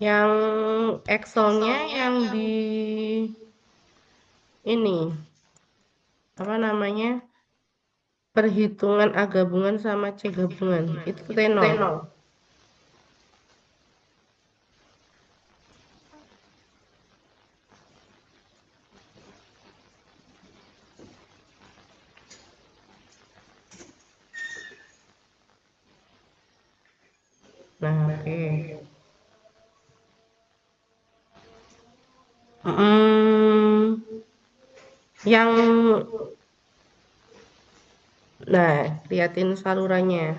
Yang Excelnya yang di ini apa namanya? Perhitungan A gabungan sama C gabungan. Itu T0. Nah, oke. Hmm, yang nah, liatin salurannya.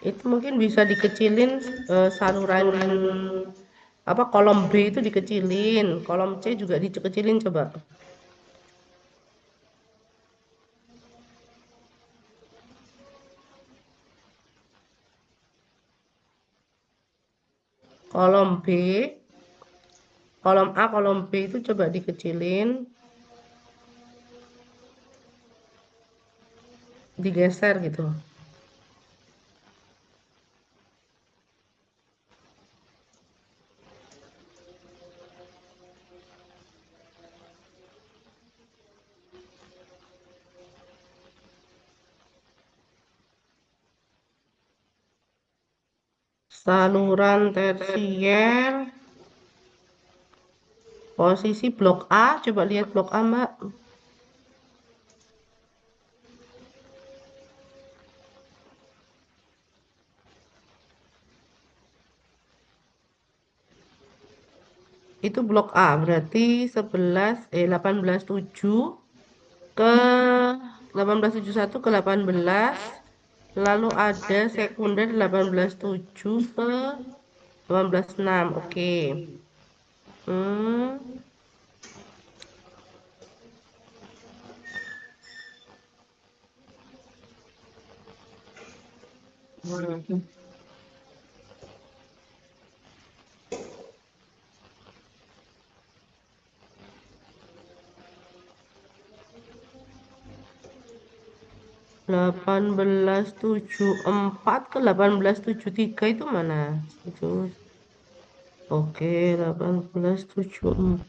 Itu mungkin bisa dikecilin saluran apa kolom B itu dikecilin, kolom C juga dikecilin coba. Kolom B, kolom A, kolom B itu coba dikecilin, digeser gitu. Saluran tersier, posisi blok A, coba lihat blok A, Mbak. Itu blok A, berarti 18.7 ke 18.71 ke 18, lalu ada sekunder 18.7 ke 18.6. Oke. Hmm. Hmm. 18.74 ke 18.73 itu mana? Itu. Oke, 18.74.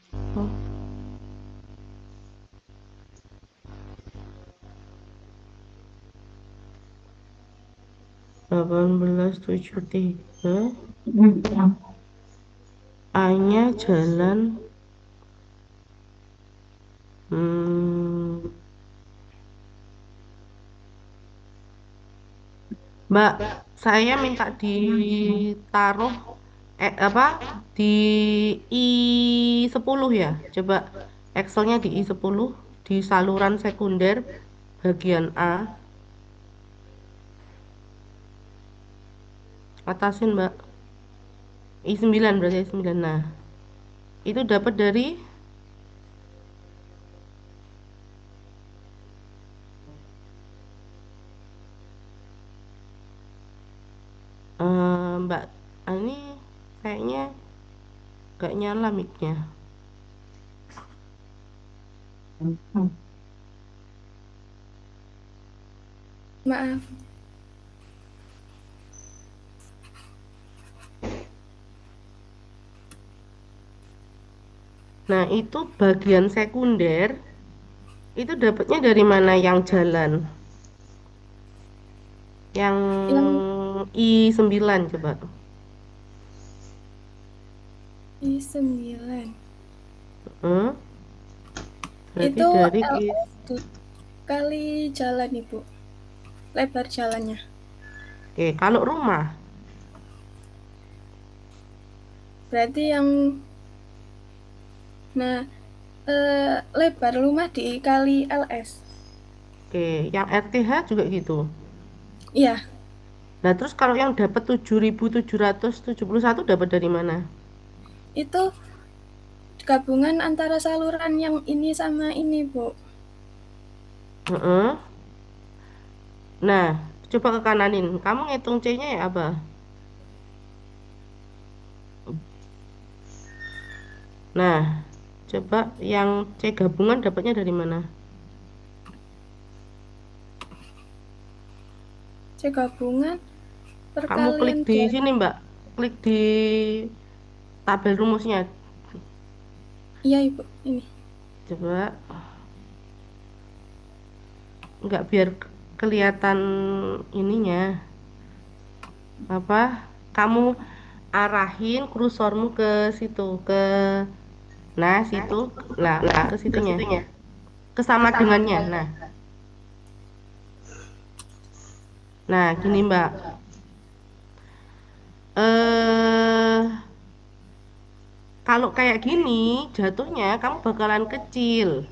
18.73. A-nya jalan. Hmm. Mbak, saya minta ditaruh apa di I10 ya. Coba Excelnya di I10 di saluran sekunder bagian A. Atasin, Mbak. I9 berarti I9. Nah, itu dapat dari Mbak. Ini kayaknya gak nyala mic-nya. Maaf. Nah, itu bagian sekunder itu dapatnya dari mana yang jalan? Yang Yang I9 coba. I9 Hmm? Berarti itu dari I. LS tuh kali jalan Ibu, lebar jalannya. Oke, kalau rumah. Berarti yang nah lebar rumah dikali LS. Oke, yang RTH juga gitu. Iya, Nah, terus kalau yang dapat 7.771 dapat dari mana? itu gabungan antara saluran yang ini sama ini, Bu. Heeh. Nah, coba ke kananin. Kamu ngitung C-nya ya apa? Nah, coba yang C gabungan dapatnya dari mana? C gabungan Kamu klik perkalian di dari sini, Mbak. Klik di tabel rumusnya. Iya, Ibu. Ini. Coba, nggak biar kelihatan ininya. Apa? Kamu arahin kursormu ke situ, nah situ, nah ke situnya, ke sama dengannya. Nah gini Mbak. eh Kalau kayak gini, jatuhnya kamu bakalan kecil.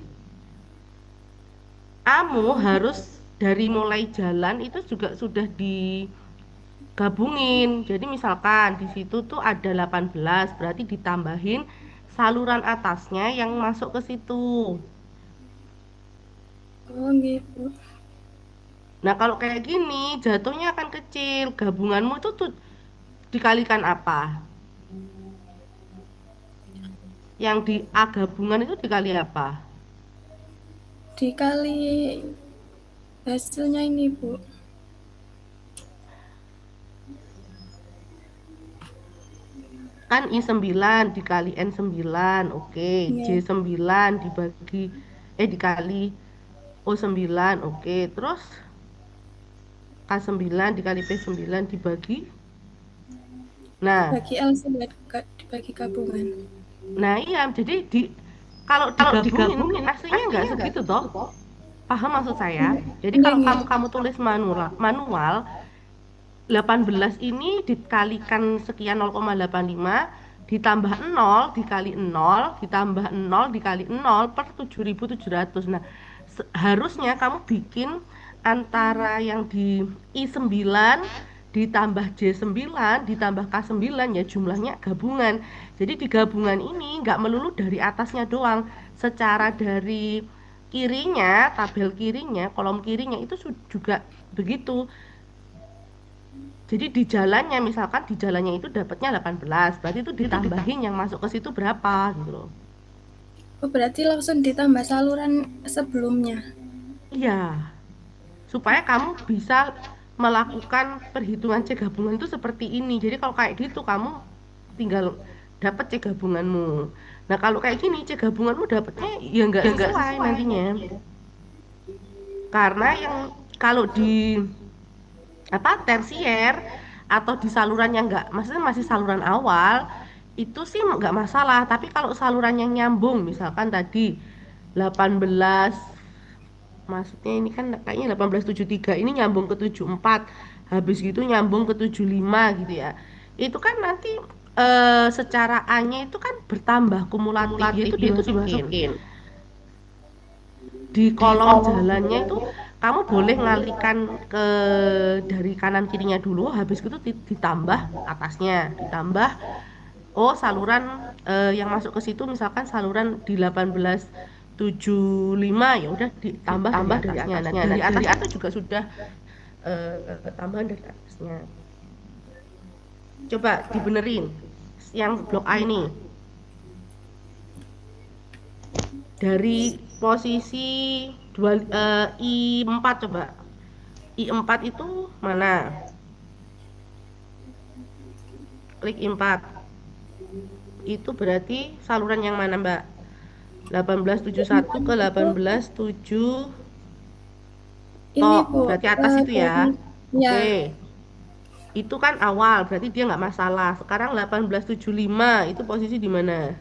Kamu harus dari mulai jalan itu juga sudah digabungin. Jadi misalkan di situ tuh ada 18, berarti ditambahin saluran atasnya yang masuk ke situ. Oh, gitu. Nah, kalau kayak gini, jatuhnya akan kecil. Gabunganmu itu tuh dikalikan apa? Yang di A gabungan itu dikali apa? Dikali hasilnya ini, Bu. Kan I9 dikali N9, oke. Iya. J9 dikali O9, oke. Terus K9 dikali P9 dibagi. Nah, Dibagi L buat dibagi gabungan. iya, jadi kalau digabungin aslinya nggak segitu toh. Paham maksud saya? Jadi Enggak, kalau enggak. kamu tulis manual 18 ini dikalikan sekian 0,85 ditambah 0 dikali 0 ditambah 0 dikali 0 per 7.700. Nah, harusnya kamu bikin antara yang di I9 ditambah J9 ditambah K9 ya jumlahnya gabungan. Jadi di gabungan ini nggak melulu dari atasnya doang, secara dari kirinya, tabel kirinya, kolom kirinya itu juga begitu. Jadi di jalannya, misalkan di jalannya itu dapatnya 18, berarti itu ditambahin yang masuk ke situ berapa gitu loh. Oh, berarti langsung ditambah saluran sebelumnya. Iya, supaya kamu bisa melakukan perhitungan C gabungan itu seperti ini. Jadi kalau kayak gitu kamu tinggal dapat C gabunganmu. Nah kalau kayak gini C gabunganmu dapatnya ya nggak sesuai nantinya. Karena yang kalau di apa tersier atau di saluran yang enggak maksudnya masih saluran awal itu sih nggak masalah, tapi kalau saluran yang nyambung misalkan tadi 18, maksudnya ini kan kayaknya 1873 ini nyambung ke 74, habis gitu nyambung ke 75 gitu ya, itu kan nanti secara A-nya itu kan bertambah kumulatif, dia itu dimasukin di kolom jalannya itu. Kamu boleh ngalihkan ke dari kanan kirinya dulu, habis itu ditambah atasnya, ditambah saluran yang masuk ke situ misalkan saluran di 1875 ya udah ditambah dari atasnya. Nah, dari atasnya itu juga sudah tambahan dari atasnya. Coba dibenerin yang blok A ini. Dari posisi I4 coba. I4 itu mana? Klik I4. Itu berarti saluran yang mana, Mbak? 1871 ke 1870. Ini, Tok, Bu, berarti atas itu ya. dari ya, Oke. Itu kan awal, berarti dia nggak masalah. Sekarang 1875 itu posisi di mana?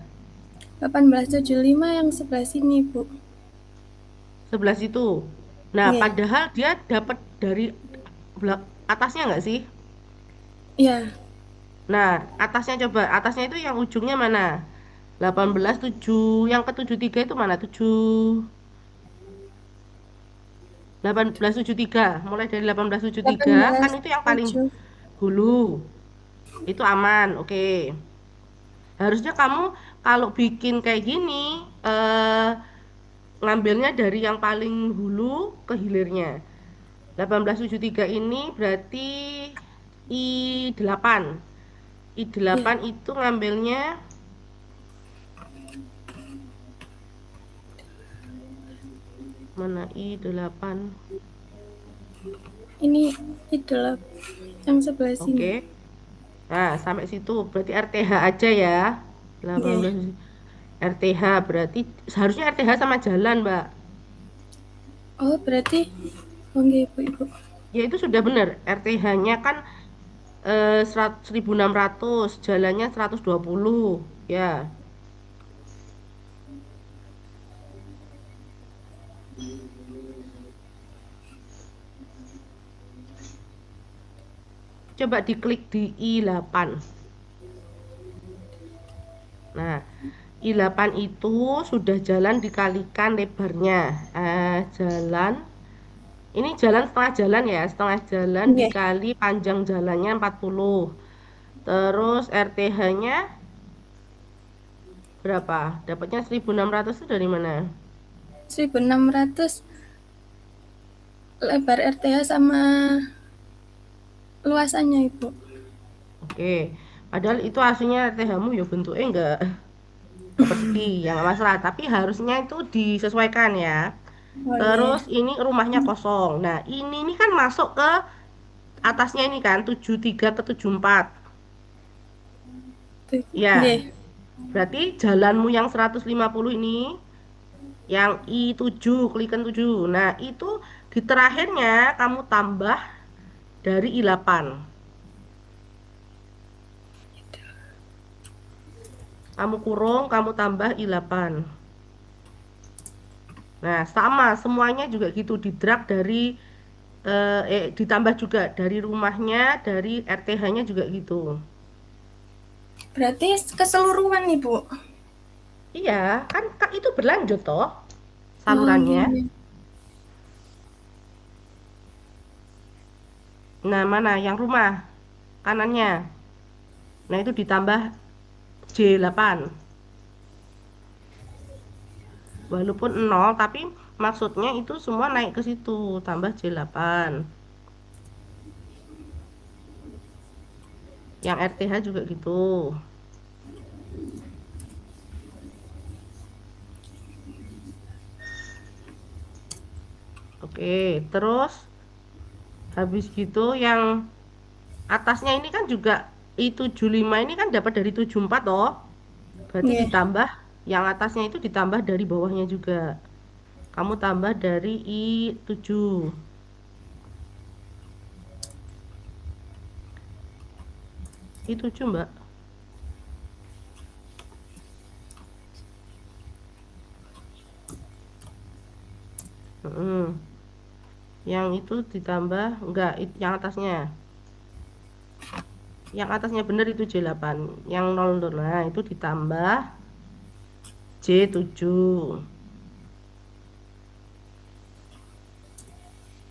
1875 yang sebelah sini, Bu. Sebelah situ. Nah, Iya. padahal dia dapat dari atasnya nggak sih? Iya. Nah, atasnya coba. Atasnya itu yang ujungnya mana? 18,7. Yang ke 73 itu mana? 1873. Mulai dari 1873 kan itu yang paling 1807. hulu. Itu aman, oke. Harusnya kamu kalau bikin kayak gini, eh, ngambilnya dari yang paling hulu ke hilirnya. 1873 ini berarti I8. Iya. I8 itu ngambilnya mana I8? Ini adalah yang sebelah sini. Oke. Nah, sampai situ berarti RTH aja ya. Nggih. 18 RTH berarti seharusnya RTH sama jalan, Mbak. Oh, berarti oh nggih, Ibu, Ibu. Ya itu sudah benar. RTH-nya kan 1.600, jalannya 120. Ya, coba diklik di I8. Nah, I8 itu sudah jalan dikalikan lebarnya. Jalan, ini jalan setengah jalan ya, setengah jalan Nggih. dikali panjang jalannya 40. Terus RTH-nya berapa? Dapatnya 1.600 itu dari mana? 1.600 lebar RTH sama luasannya, Ibu. Oke, padahal itu aslinya RTH-mu ya bentuknya enggak persegi, ya nggak masalah. Tapi harusnya itu disesuaikan ya. Oh, Terus iya. ini rumahnya kosong. Nah, ini kan masuk ke atasnya ini kan 73 ke 74. Ya, Nggih. berarti jalanmu yang 150 ini, yang I7, klikan 7. Nah, itu di terakhirnya kamu tambah dari I8. Kamu kurung, kamu tambah I8. Nah, sama semuanya juga gitu, didrag dari ditambah juga dari rumahnya, dari RTH-nya juga gitu. Berarti keseluruhan, Ibu. Iya, kan itu berlanjut toh Oh, salurannya. nggih, nggih. Nah, mana yang rumah kanannya? Nah, itu ditambah J8. Walaupun 0, tapi maksudnya itu semua naik ke situ, tambah J8. Yang RTH juga gitu. Oke, terus habis gitu yang atasnya ini kan juga I75 ini kan dapat dari 74 toh. Berarti Nggih. ditambah yang atasnya itu ditambah dari bawahnya juga. Kamu tambah dari I7. I7, Mbak. Mm. Yang itu ditambah enggak yang atasnya. Yang atasnya benar itu J8. Yang 0 nah itu ditambah J7.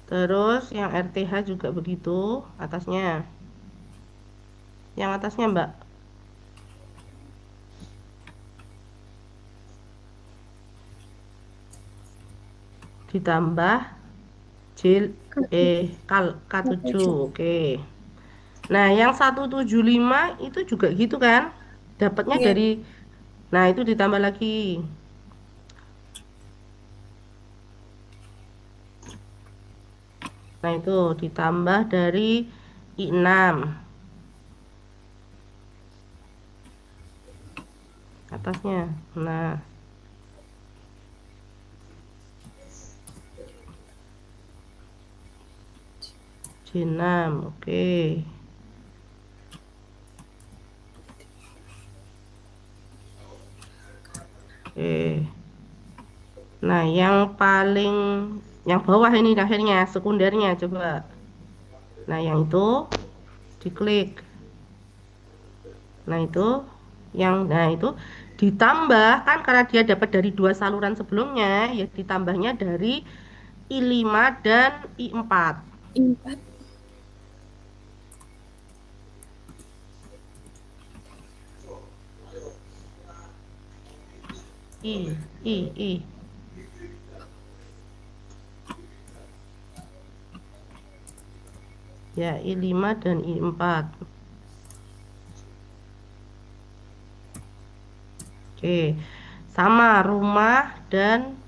Terus yang RTH juga begitu atasnya. Yang atasnya, Mbak, ditambah J Kabeh. K7. Oke. Nah, yang 175 itu juga gitu kan? Dapatnya Nggih. dari nah itu ditambah lagi. Nah, itu ditambah dari I6 atasnya. Nah, J6. Oke. Oke. Nah, yang bawah ini akhirnya sekundernya coba. Nah, yang itu diklik. Nah, itu ditambah kan karena dia dapat dari dua saluran sebelumnya, ya ditambahnya dari I5 dan I4. 4. I. Ya, I5 dan I4. Oke. Sama rumah dan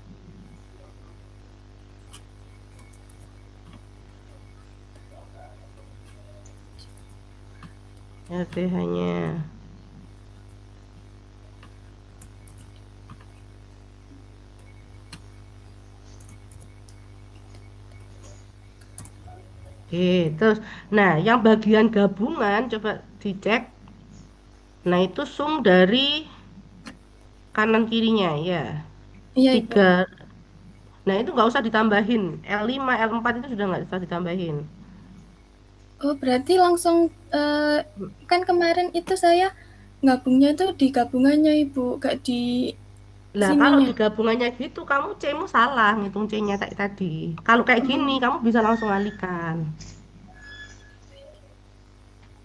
RTH-nya. Oke, terus, nah yang bagian gabungan coba dicek. Nah itu sum dari kanan kirinya ya. Iya, Ibu. Tiga. Nah itu nggak usah ditambahin. L5, L4 itu sudah nggak usah ditambahin. Oh, berarti langsung kan kemarin itu saya gabungnya tuh di gabungannya, Ibu, gak di Lah kalau sininya. di gabungannya gitu, kamu C-mu salah ngitung C-nya kayak tadi. Kalau kayak gini, Oh, kamu bisa langsung alihkan.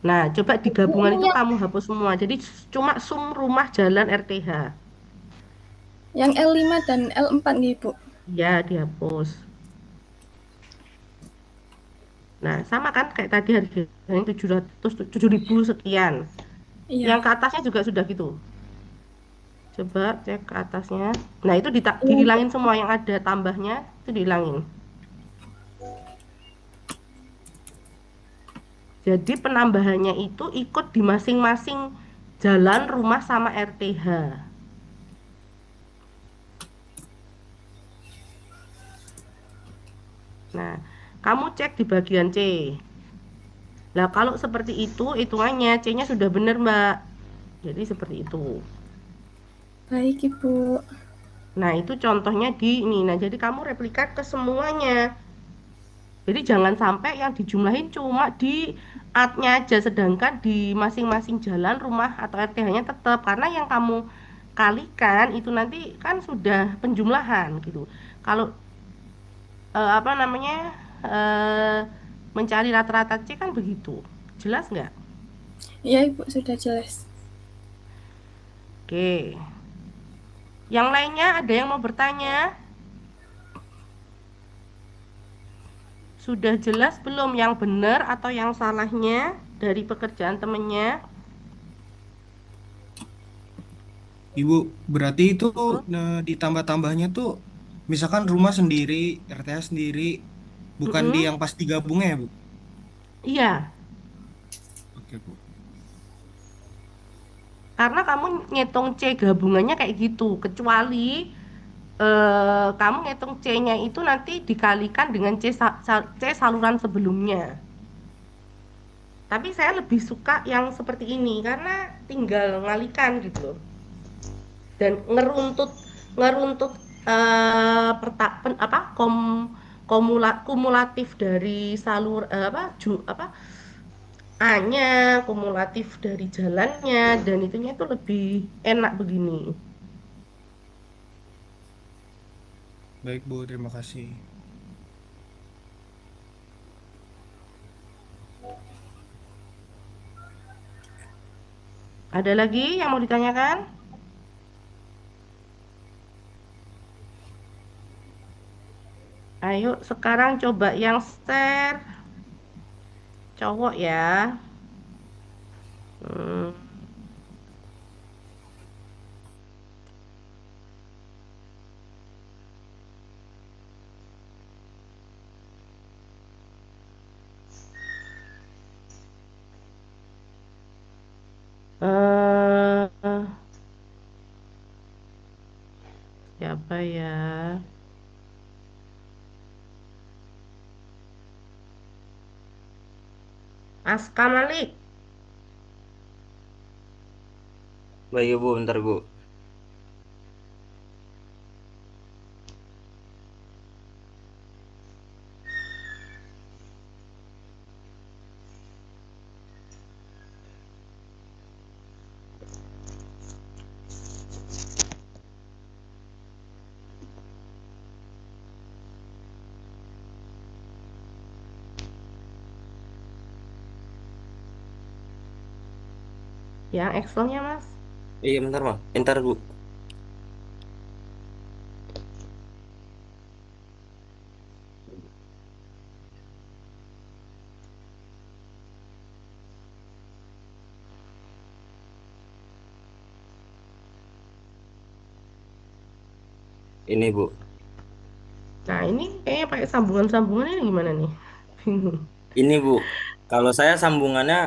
Nah, coba di gabungan ini itu kamu hapus semua. Jadi cuma sum rumah jalan RTH. yang L5 dan L4 nih, Ibu. Ya, dihapus. Nah, sama kan kayak tadi harganya 700, 7.000 sekian. Iya. Yang ke atasnya juga sudah gitu. Coba cek ke atasnya. Nah, itu Iya, Ibu. dihilangin semua yang ada tambahnya, itu dihilangin. Jadi penambahannya itu ikut di masing-masing jalan, rumah, sama RTH. Nah, kamu cek di bagian C. Nah, kalau seperti itu, hitungannya C-nya sudah benar, Mbak. Jadi seperti itu. Baik, Ibu. Nah, itu contohnya di ini. Nah, jadi kamu replikat ke semuanya. Jadi jangan sampai yang dijumlahin cuma di atnya aja, sedangkan di masing-masing jalan, rumah, atau RTH-nya tetap. Karena yang kamu kalikan itu nanti kan sudah penjumlahan gitu. Kalau apa namanya eh, mencari rata-rata C kan begitu. Jelas nggak? Iya, Ibu, sudah jelas. Oke. Yang lainnya ada yang mau bertanya? Sudah jelas belum yang benar atau yang salahnya dari pekerjaan temennya? Ibu, berarti itu Mm-mm. ditambah-tambahnya tuh misalkan rumah sendiri, RTH sendiri, bukan di Mm-mm. yang pas digabungnya ya, Bu? Iya, Oke, Bu. karena kamu ngitung C gabungannya kayak gitu, kecuali kamu ngitung C-nya itu nanti dikalikan dengan C saluran sebelumnya. Tapi saya lebih suka yang seperti ini karena tinggal ngalikan gitu loh. Dan ngeruntut ngeruntut apa kumulatif dari salur apa A-nya, kumulatif dari jalannya, dan itunya itu lebih enak begini. Baik, Bu, terima kasih. Ada lagi yang mau ditanyakan? Ayo sekarang coba yang share cowok ya. Hmm, eh, siapa ya? Aska Malik. Baik Bu, bentar Bu. Yang Excelnya Mas. Iya bentar Bang, bentar Bu. Ini Bu. Nah ini kayaknya pakai sambungan-sambungan ini gimana nih? Bingung. Ini Bu. Kalau saya sambungannya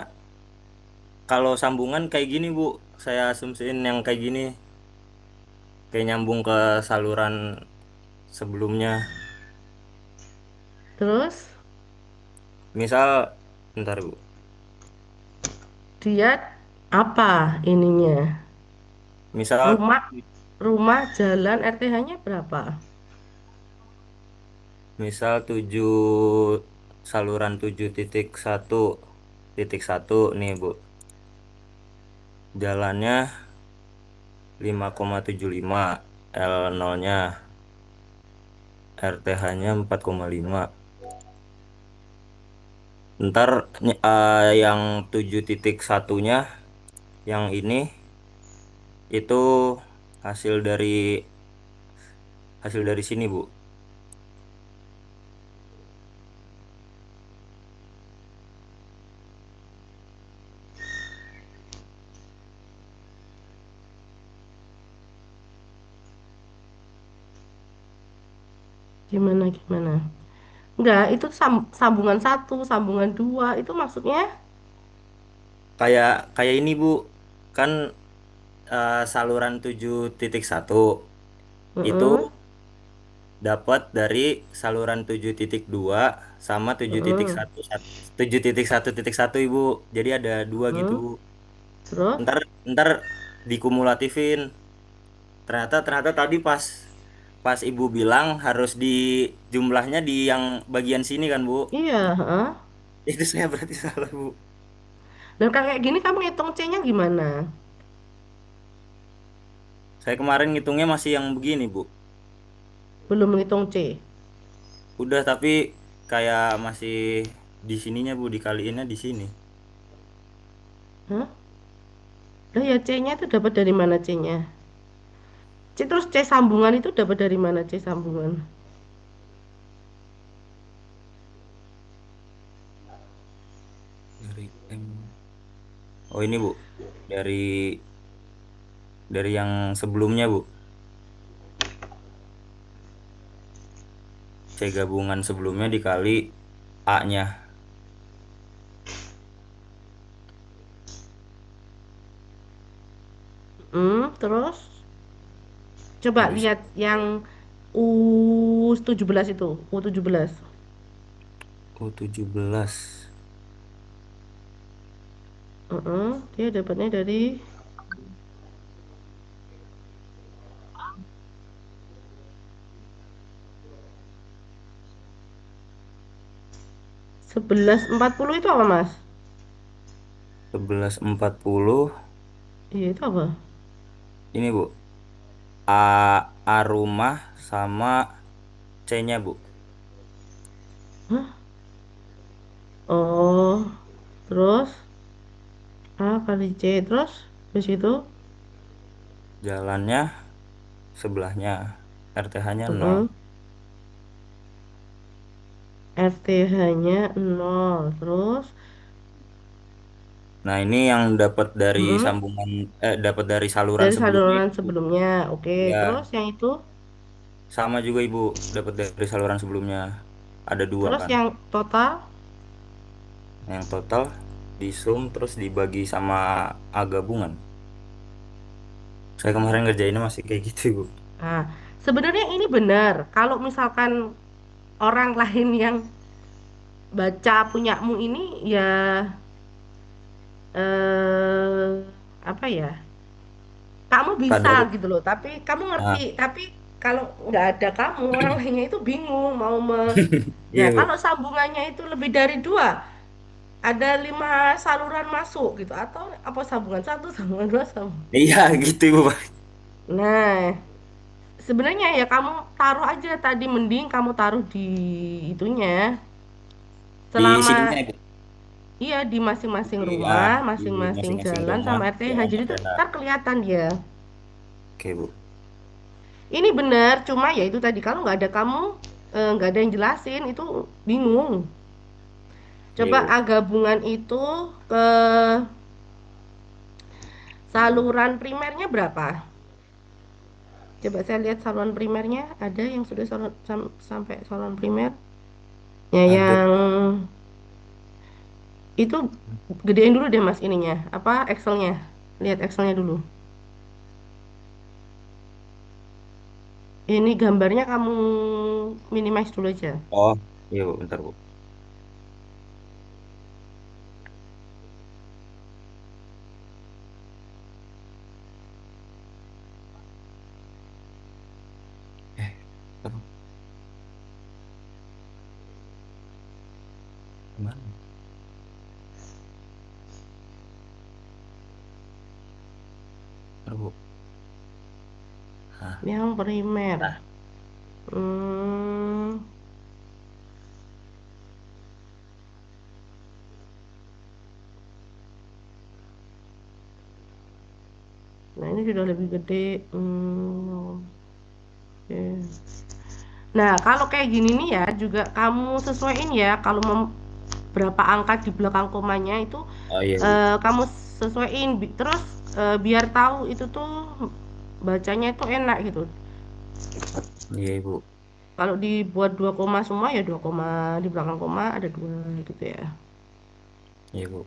kalau sambungan kayak gini Bu, saya asumsiin yang kayak gini, kayak nyambung ke saluran sebelumnya. Terus Misal, bentar Bu. dia apa ininya? Misal, Rumah, rumah, jalan, RTH-nya berapa? misal 7 saluran 7.1.1 nih Bu. Jalannya 5,75 L0-nya, RTH-nya 4,5. Ntar yang 7.1-nya yang ini itu hasil dari hasil dari sini Bu. Gimana? Enggak, itu sambungan satu, sambungan dua, itu maksudnya? Kayak kayak ini Bu. Kan saluran 7.1 itu Heeh, dapat dari saluran 7.2 sama tujuh titik heeh, satu 7.1.1 Ibu. Jadi ada dua gitu heeh. Bu. Terus? Ntar ntar dikumulatifin. Ternyata tadi pas pas Ibu bilang harus di jumlahnya di yang bagian sini kan Bu. Iya, heeh. Itu saya berarti salah Bu. Dan kayak gini kamu ngitung C-nya gimana? Saya kemarin ngitungnya masih yang begini Bu. Belum ngitung C. Udah tapi kayak masih di sininya Bu, dikaliinnya di sini. Hah? Lah ya C-nya itu dapat dari mana C-nya? C terus C sambungan itu dapat dari mana C sambungan? Dari M. Oh ini Bu, dari yang sebelumnya Bu. C gabungan sebelumnya dikali A-nya. Terus coba Habis lihat yang U17 itu, U17. U17. Dia dapatnya dari 1140 itu apa, Mas? 1140 Iya, itu apa? ini Bu. A A rumah sama C-nya Bu. Hah? Oh, terus A kali C, terus habis itu Jalannya sebelahnya. RTH-nya 0. heeh, RTH-nya 0, terus Nah, ini yang dapat dari heeh, sambungan dapat dari saluran dari sebelumnya saluran itu. sebelumnya. Oke, terus Ya, yang itu, sama juga Ibu, dapat dari saluran sebelumnya. Ada dua terus kan. yang total Yang total di sum terus dibagi sama A gabungan. Saya kemarin ngerjainnya masih kayak gitu Ibu. nah, sebenarnya ini benar. Kalau misalkan orang lain yang baca punyamu ini ya apa ya? Kamu bisa Kadar. gitu loh, tapi kamu ngerti. Nah, Tapi kalau nggak ada kamu, orang lainnya itu bingung mau Nah, iya Bu. kalau sambungannya itu lebih dari dua, ada 5 saluran masuk gitu, atau apa sambungan satu, sambungan dua, sambungan. Iya gitu Ibu Pak. Nah, sebenarnya ya kamu taruh aja tadi, mending kamu taruh di itunya. Di sininya Selama Ibu. iya di masing-masing Ya, rumah, di masing-masing masing-masing jalan rumah sama RTH. jalan Jadi tuh RTH. ntar kelihatan dia. Oke Bu. Ini bener, cuma ya itu tadi kalau nggak ada kamu, nggak ada yang jelasin, itu bingung. Iya Coba Bu. A gabungan itu ke saluran primernya berapa? Coba saya lihat saluran primernya, ada yang sudah sampai saluran primer? Ya Ada yang Itu gedein dulu deh Mas ininya, apa Excelnya. Lihat Excelnya dulu. Ini gambarnya kamu minimize dulu aja. Oh, iya Bu, bentar Bu. Bentar, Bu. Gimana? Bentar, Bu. Hah, Yang primer. nah, Hmm, nah ini sudah lebih gede. Oke. Nah, kalau kayak gini nih ya, juga kamu sesuaiin ya. Kalau mau berapa angka di belakang komanya itu oh iya Bu. kamu sesuaiin. Terus biar tahu itu tuh bacanya itu enak gitu. Iya Bu. Kalau dibuat 2 koma semua ya 2 koma di belakang koma ada 2 gitu ya. Iya Bu.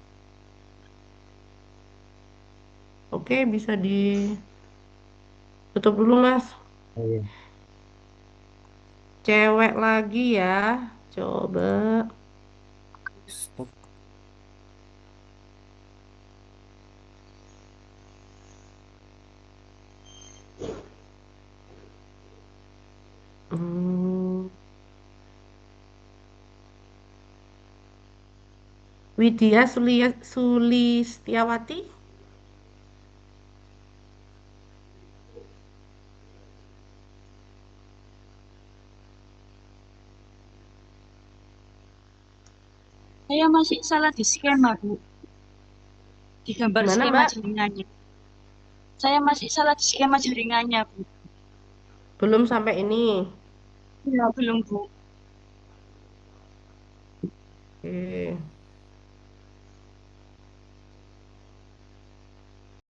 Oke, bisa ditutup dulu, Mas. Oh, iya. Cewek lagi ya. Coba. Stop. Hmm, Widya Sulistiawati. Saya masih salah di skema, Bu. Di gambar Gimana, skema Mbak? jaringannya. Saya masih salah di skema jaringannya, Bu. Belum sampai ini. Ya, belum, Bu. Oke.